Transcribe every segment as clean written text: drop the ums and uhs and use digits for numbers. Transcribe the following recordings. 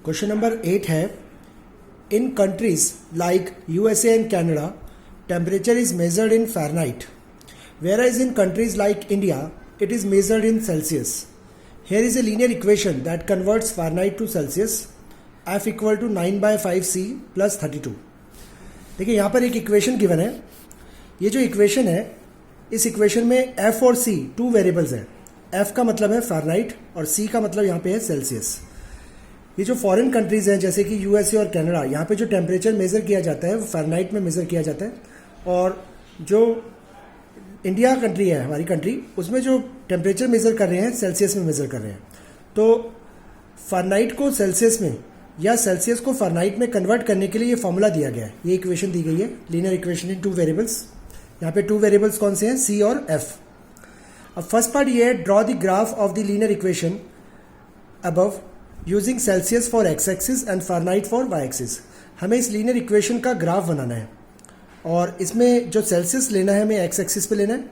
Question number 8 है, in countries like USA and Canada temperature is measured in Fahrenheit, whereas in countries like India it is measured in Celsius. Here is a linear equation that converts Fahrenheit to Celsius. F equal to 9/5C plus 32. देखिए यहाँ पर एक equation given है. ये जो equation है, इस equation में F और C टू वेरिएबल्स हैं. F का मतलब है फ़ारेनहाइट और C का मतलब यहाँ पे है सेल्सियस. ये जो फॉरेन कंट्रीज़ हैं जैसे कि USA और कनाडा, यहाँ पे जो टेम्परेचर मेज़र किया जाता है वो फ़ारेनहाइट में मेज़र किया जाता है. और जो इंडिया कंट्री है, हमारी कंट्री, उसमें जो टेम्परेचर मेज़र कर रहे हैं सेल्सियस में मेज़र कर रहे हैं. तो फ़ारेनहाइट को सेल्सियस में या सेल्सियस को फ़ारेनहाइट में कन्वर्ट करने के लिए ये फॉर्मूला दिया गया है. ये इक्वेशन दी गई है, linear equation in two variables. यहाँ पे टू वेरिएबल्स कौन से हैं? C और F. अब फर्स्ट पार्ट ये है, draw the graph of the linear equation above using Celsius for x axis and Fahrenheit for y axis. हमें इस लीनियर इक्वेशन का ग्राफ बनाना है और इसमें जो सेल्सियस लेना है हमें एक्स एक्सिस पे लेना है,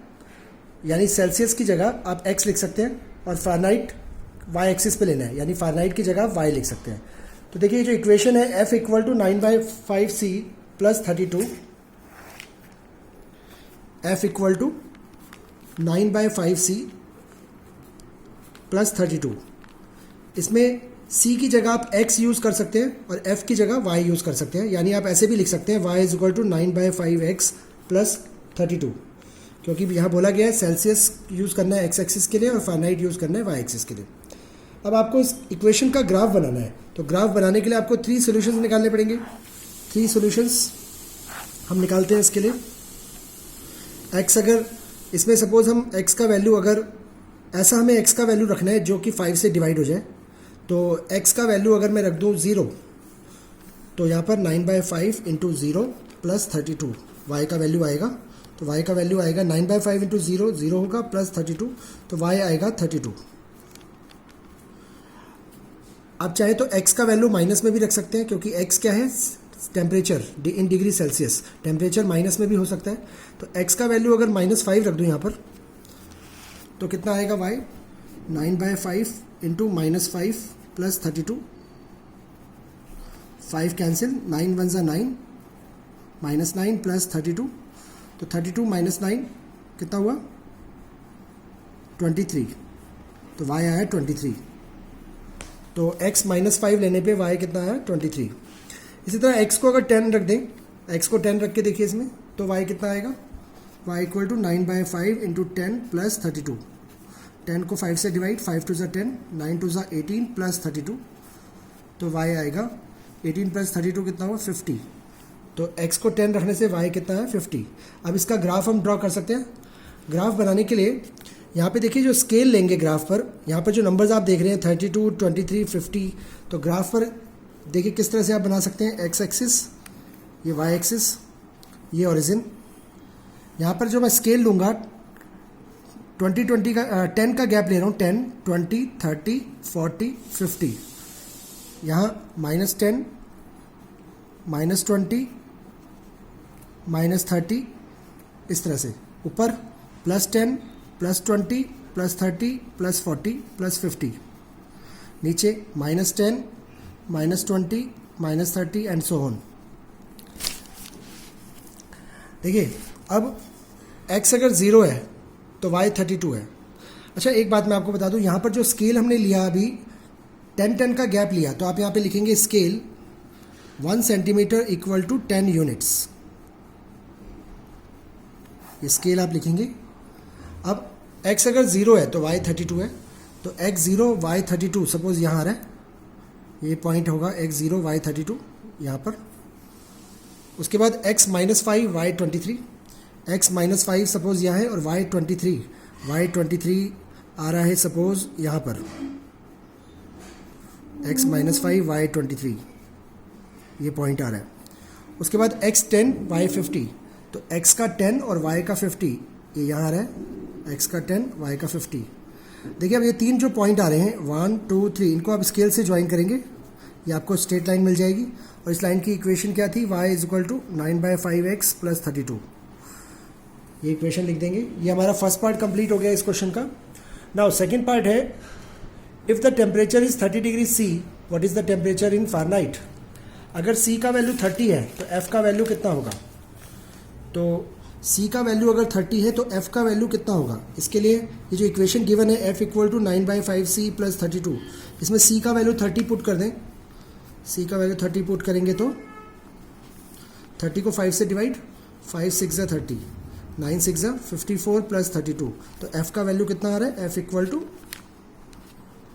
यानी सेल्सियस की जगह आप x लिख सकते हैं, और फ़ारेनहाइट वाई एक्सिस पे लेना है, यानी फ़ारेनहाइट की जगह आप y लिख सकते हैं. तो देखिए जो इक्वेशन है F equal to 9/5C plus 32, F equal to 9/5C plus 32. इसमें C की जगह आप x यूज़ कर सकते हैं और F की जगह y यूज़ कर सकते हैं, यानी आप ऐसे भी लिख सकते हैं y is equal to 9/5x plus 32, क्योंकि यहाँ बोला गया है सेल्सियस यूज़ करना है x एक्सिस के लिए और फ़ारेनहाइट यूज़ करना है y एक्सिस के लिए. अब आपको इस इक्वेशन का ग्राफ बनाना है, तो ग्राफ बनाने के लिए आपको 3 सोल्यूशंस निकालने पड़ेंगे. 3 सोल्यूशंस हम निकालते हैं इसके लिए. x, अगर इसमें सपोज हम x का वैल्यू, अगर ऐसा हमें x का वैल्यू रखना है जो कि 5 से डिवाइड हो जाए, तो x का वैल्यू अगर मैं रख दूँ 0, तो यहाँ पर 9/5 इंटू 0 प्लस 32 y का वैल्यू आएगा. तो y का वैल्यू आएगा 9/5 इंटू 0, 0 होगा, प्लस 32, तो y आएगा 32. आप चाहे तो x का वैल्यू माइनस में भी रख सकते हैं, क्योंकि x क्या है? Temperature in degree Celsius. Temperature minus में भी हो सकता है. तो x का वैल्यू अगर -5 रख दूँ यहाँ पर, तो कितना आएगा y? 9/5 इंटू -5 प्लस 32, 5 कैंसिल, 9 1 ज़ा 9, -9 प्लस 32, तो 32 माइनस 9 कितना हुआ? 23. तो y आया 23. तो x -5 लेने पे y कितना आया? 23. इसी तरह x को अगर 10 रख दें, x को 10 रख के देखिए इसमें, तो y कितना आएगा? y equal to 9/5 into 10 plus 32. 10 को 5 से डिवाइड, 5 2 ज़ा 10, 9 2 ज़ा 18 प्लस 32, तो y आएगा 18 प्लस 32 कितना हुआ? 50. तो x को 10 रखने से y कितना है? 50. अब इसका ग्राफ हम ड्रॉ कर सकते हैं. ग्राफ बनाने के लिए यहाँ पे देखिए जो स्केल लेंगे ग्राफ पर, यहाँ पर जो नंबर्स आप देख रहे हैं 32, 23, 50, तो ग्राफ पर देखिए किस तरह से आप बना सकते हैं. x एक्सिस, ये y एक्सिस, ये ओरिजिन. यहाँ पर जो मैं स्केल लूँगा 20 का 10 का गैप ले रहा हूँ, 10, 20, 30, 40, 50. यहाँ -10, -20, -30, इस तरह से. ऊपर +10, +20, +30, +40, +50. नीचे -10, -20, -30 एंड सो ऑन. देखिए अब x अगर 0 है तो y 32 है. अच्छा, एक बात मैं आपको बता दूं, यहाँ पर जो स्केल हमने लिया अभी 10 का गैप लिया, तो आप यहाँ पे लिखेंगे scale 1 centimetre equal to 10 units. ये स्केल आप लिखेंगे. अब x अगर 0 है तो y 32 है, तो x 0 y 32 सपोज यहाँ आ रहा है, ये पॉइंट होगा x 0 y 32 यहाँ पर. उसके बाद x -5 y 23, x -5 सपोज यहाँ है, और y 23 आ रहा है सपोज यहाँ पर, x -5 y 23 ये पॉइंट आ रहा है. उसके बाद x 10 y 50, तो x का 10 और y का 50 ये यहाँ आ रहा है, x का 10 y का 50. देखिए अब ये 3 जो पॉइंट आ रहे हैं 1 2 3, इनको आप स्केल से ज्वाइन करेंगे, ये आपको स्ट्रेट लाइन मिल जाएगी. और इस लाइन की इक्वेशन क्या थी? y is equal to 9/5x plus 32. ये इक्वेशन लिख देंगे. ये हमारा फर्स्ट पार्ट कंप्लीट हो गया इस क्वेश्चन का. नाउ सेकंड पार्ट है, if the temperature is 30 degree C what is the temperature in Fahrenheit. अगर C का वैल्यू 30 है तो F का वैल्यू कितना होगा। तो C का वैल्यू अगर 30 है तो F का वैल्यू कितना होगा। इसके लिए ये जो इक्वेशन गिवन है F equal to 9/5C plus 32, इसमें C का वैल्यू 30 पुट कर दें। C का वैल्यू 30 पुट करेंगे तो 30 को 5 से डिवाइड, 5 6 जा 30, 9 6 जा 54 प्लस 32, तो F का वैल्यू कितना आ रहा है, F equal to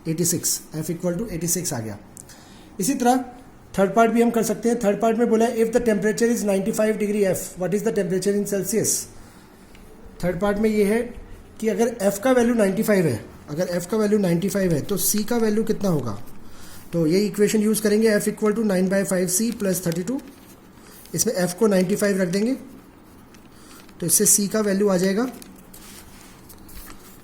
86, F equal to 86 आ गया। इसी तरह थर्ड पार्ट भी हम कर सकते हैं। थर्ड पार्ट में बोला है if the temperature is 95 degree F what is the temperature in Celsius. Third part में ये है कि अगर F का वैल्यू 95 है, अगर F का वैल्यू 95 है तो C का वैल्यू कितना होगा। तो ये इक्वेशन यूज़ करेंगे F equal to 9/5C plus 32, इसमें F को 95 रख देंगे तो इससे C का वैल्यू आ जाएगा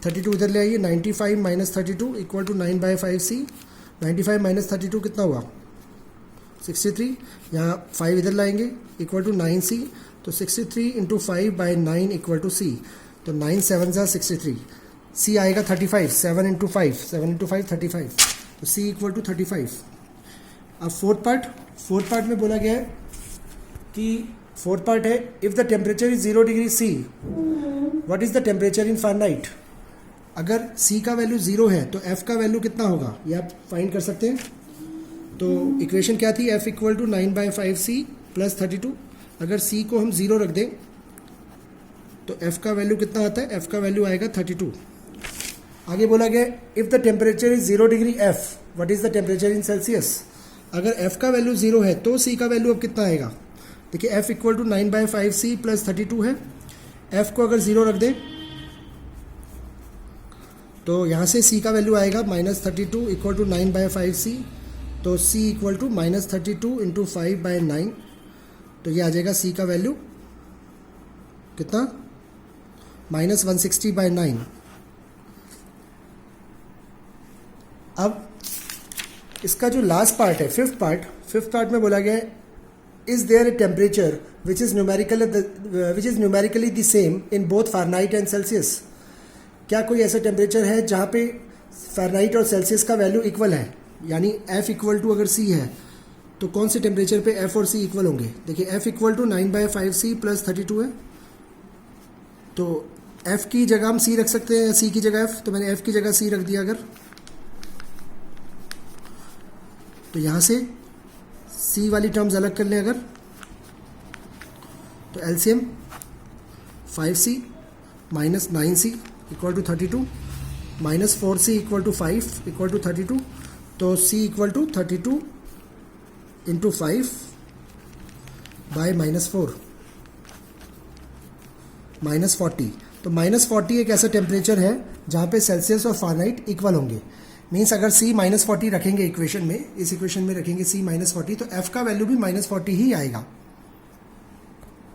32 इधर ले आइए, 95 minus 32 equal to 9/5C। 95 minus 32 कितना हुआ 63, यहाँ 5 इधर लाएंगे इक्वल टू 9C, तो 63 इंटू 5/9 इक्वल टू C, तो 9 7 जा 63, C आएगा 35, 7 इंटू 5 35, तो C इक्वल टू 35। अब फोर्थ पार्ट में बोला गया है कि फोर्थ पार्ट है if the temperature is 0 degree C what is the temperature in Fahrenheit. अगर C का वैल्यू 0 है तो F का वैल्यू कितना होगा, ये आप फाइंड कर सकते हैं। तो इक्वेशन क्या थी, F equal to 9/5C plus 32, अगर C को हम 0 रख दें तो F का वैल्यू कितना आता है, F का वैल्यू आएगा 32। आगे बोला गया if the temperature is 0 degree F what is the temperature in Celsius. अगर F का वैल्यू 0 है तो C का वैल्यू अब कितना आएगा। देखिए F equal to 9/5C plus 32 है, F को अगर 0 रख दें तो यहाँ से C का वैल्यू आएगा -32 इक्वल टू 9/5C, तो C इक्वल टू -32 इंटू 5/9, तो ये आ जाएगा C का वैल्यू कितना -160/9। अब इसका जो लास्ट पार्ट है फिफ्थ पार्ट में बोला गया है is there a temperature which is numerically the same in both Fahrenheit and Celsius. क्या कोई ऐसा टेम्परेचर है जहाँ पे फ़ारेनहाइट और सेल्सियस का वैल्यू इक्वल है, यानी F इक्वल टू अगर C है तो कौन से टेम्परेचर पे F और C इक्वल होंगे। देखिए F equal to 9/5C plus 32 है, तो F की जगह हम C रख सकते हैं, C की जगह F, तो मैंने F की जगह C रख दिया अगर, तो यहाँ से C वाली टर्म्स अलग कर लें अगर, तो LCM 5C minus 9C equal to 32 minus 4C equal to 5 equal to 32, तो C equal to 32 into 5 by -4 -40। तो -40 एक ऐसा टेम्परेचर है जहाँ पे सेल्सियस और फ़ारेनहाइट इक्वल होंगे। मीन्स अगर C -40 रखेंगे इक्वेशन में, इस इक्वेशन में रखेंगे C -40 तो F का वैल्यू भी -40 ही आएगा।